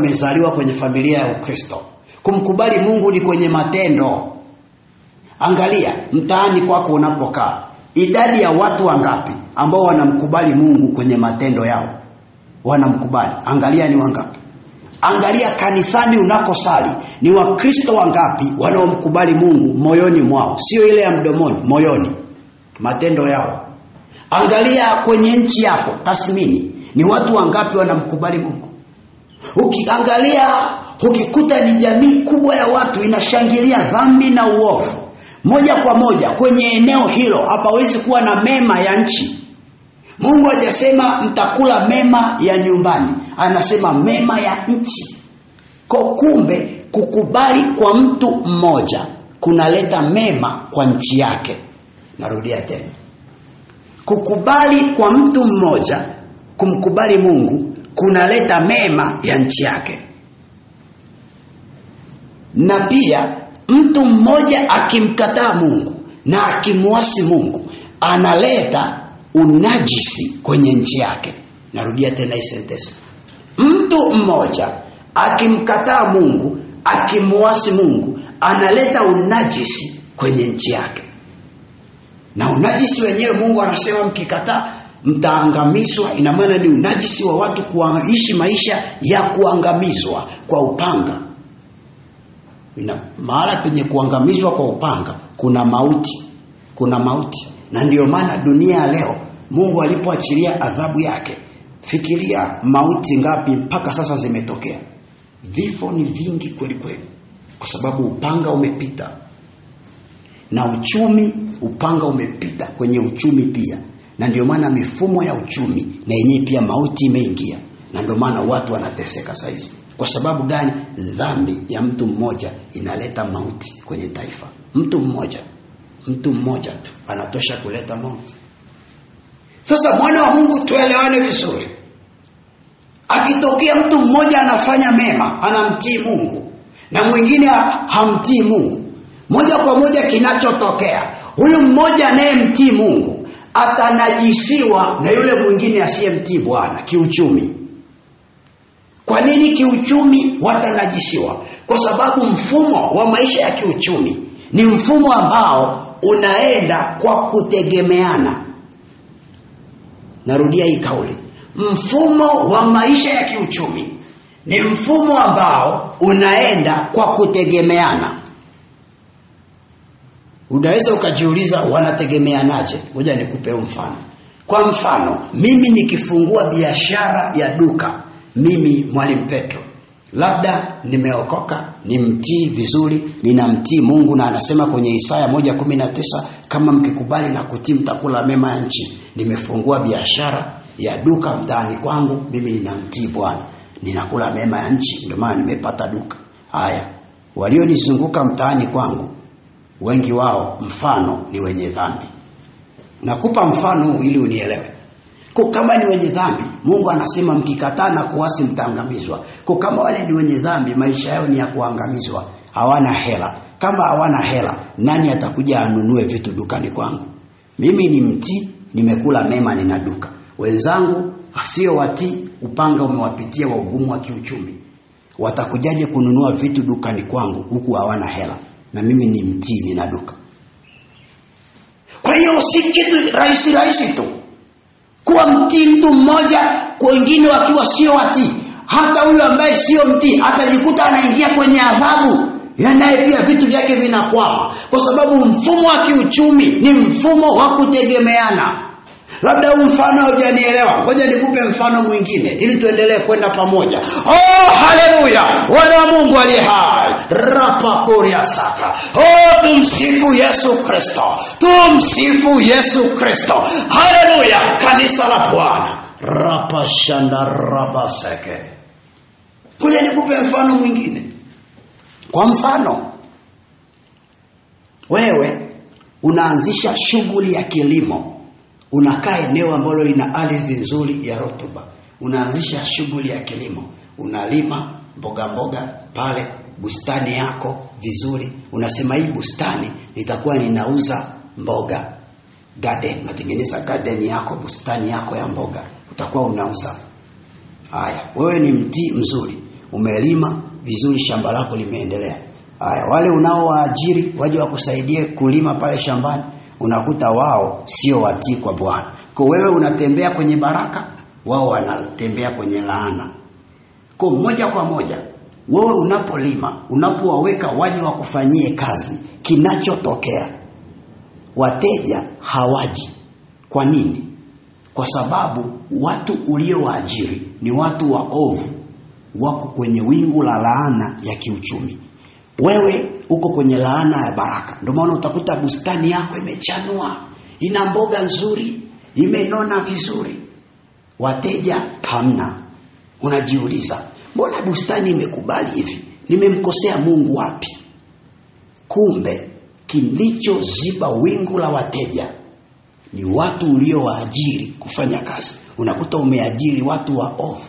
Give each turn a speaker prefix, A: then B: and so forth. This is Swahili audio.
A: Amezaliwa kwenye familia ya Ukristo. Kumkubali Mungu ni kwenye matendo. Angalia mtaani kwako unapokaa, idadi ya watu wangapi ambao wanamkubali Mungu kwenye matendo yao? Wanamkubali. Angalia ni wangapi. Angalia kanisani unakosali, ni Wakristo wangapi wanaomkubali Mungu moyoni mwao, sio ile ya mdomoni, moyoni, matendo yao. Angalia kwenye nchi yako, tathmini, ni watu wangapi wanamkubali Mungu? Ukiangalia ukikuta ni jamii kubwa ya watu inashangilia dhambi na uovu, moja kwa moja kwenye eneo hilo hapawezi kuwa na mema ya nchi. Mungu hajasema mtakula mema ya nyumbani, anasema mema ya nchi. Kwa kumbe kukubali kwa mtu mmoja kunaleta mema kwa nchi yake. Narudia tena. Kukubali kwa mtu mmoja, kumkubali Mungu, kunaleta mema ya nchi yake. Na pia mtu mmoja akimkataa Mungu na akimuasi Mungu, analeta unajisi kwenye nchi yake. Narudia tena hii sentence. Mtu mmoja akimkataa Mungu, akimuasi Mungu, analeta unajisi kwenye nchi yake. Na unajisi wenyewe Mungu anasema mkikataa mtaangamizwa. Ina maana ni unajisi wa watu kuishi maisha ya kuangamizwa kwa upanga. Mahala penye kuangamizwa kwa upanga kuna mauti. Kuna mauti. Na ndio maana dunia leo Mungu alipoachilia adhabu yake, fikiria mauti ngapi mpaka sasa zimetokea. Vifo ni vingi kweli kweli, kwa sababu upanga umepita. Na uchumi, upanga umepita kwenye uchumi pia. Na ndio maana mifumo ya uchumi na yenyewe pia mauti imeingia. Na ndio maana watu wanateseka saizi. Kwa sababu gani? Dhambi ya mtu mmoja inaleta mauti kwenye taifa. Mtu mmoja tu anatosha kuleta mauti. Sasa mwana wa Mungu, tuelewane vizuri. Akitokea mtu mmoja anafanya mema, anamtii Mungu, na mwingine hamtii Mungu, moja kwa moja kinachotokea, huyu mmoja anayemtii Mungu atanajisiwa na yule mwingine asiyemtii Bwana kiuchumi. Kwa nini kiuchumi watanajisiwa? Kwa sababu mfumo wa maisha ya kiuchumi ni mfumo ambao unaenda kwa kutegemeana. Narudia hii kauli. Mfumo wa maisha ya kiuchumi ni mfumo ambao unaenda kwa kutegemeana. Unaweza ukajiuliza wanategemeanaje? Ngoja nikupe mfano. Kwa mfano, mimi nikifungua biashara ya duka, mimi Mwalimu Petro, labda nimeokoka, nimtii vizuri, ninamtii Mungu, na anasema kwenye Isaya 1:19, kama mkikubali na kutii mtakula mema ya nchi. Nimefungua biashara ya duka mtaani kwangu, mimi ninamtii Bwana, ninakula mema ya nchi, ndio maana nimepata duka. Haya, walionizunguka mtaani kwangu, wengi wao mfano ni wenye dhambi. Nakupa mfano ili unielewe. Kwa kama ni wenye dhambi, Mungu anasema mkikataa na kuasi mtaangamizwa. Kwa kama wale ni wenye dhambi, maisha yao ni ya kuangamizwa, hawana hela. Kama hawana hela, nani atakuja anunue vitu dukani kwangu? Mimi ni mtii, nimekula mema, nina duka. Wenzangu sio watii, upanga umewapitia wa ugumu wa kiuchumi. Watakujaje kununua vitu dukani kwangu huku hawana hela? Na mimi ni mtii, nina duka. Kwa hiyo si kitu rahisi tu kuwa mtii mtu mmoja, kwa wengine wakiwa sio watii. Hata huyu ambaye sio mtii atajikuta anaingia kwenye adhabu, naye pia vitu vyake vinakwama, kwa sababu mfumo wa kiuchumi ni mfumo wa kutegemeana. Labda huu mfano hujanielewa, ngoja nikupe mfano mwingine ili tuendelee kwenda pamoja. Oh, haleluya! Wana wa Mungu aliye hai, rapa koria saka. Oh, tumsifu Yesu Kristo. Tumsifu Yesu Kristo. Haleluya, kanisa la Bwana. Rapa shanda rapa seke. Ngoja nikupe mfano mwingine. Kwa mfano, wewe unaanzisha shughuli ya kilimo. Unakaa eneo ambalo lina ardhi nzuri ya rutuba. Unaanzisha shughuli ya kilimo. Unalima mboga pale bustani yako vizuri. Unasema hii bustani nitakuwa ninauza mboga. Garden, unatengeneza garden yako, bustani yako ya mboga. Utakuwa unauza. Haya, wewe ni mtii mzuri. umelima vizuri, shamba lako limeendelea. Haya, wale unaowaajiri waje wakusaidie kulima pale shambani, unakuta wao sio watii kwa Bwana. Kwa wewe unatembea kwenye baraka, wao wanatembea kwenye laana. Kwa moja kwa moja, wewe unapolima, unapowaweka waje wakufanyie kazi, kinachotokea wateja hawaji. Kwa nini? Kwa sababu watu uliowaajiri ni watu waovu, wako kwenye wingu la laana ya kiuchumi. Wewe uko kwenye laana ya baraka. Ndio maana utakuta bustani yako imechanua, ina mboga nzuri, imenona vizuri, wateja hamna. Unajiuliza, mbona bustani imekubali hivi? Nimemkosea Mungu wapi? Kumbe kilichoziba wingu la wateja ni watu uliowaajiri kufanya kazi. Unakuta umeajiri watu waovu.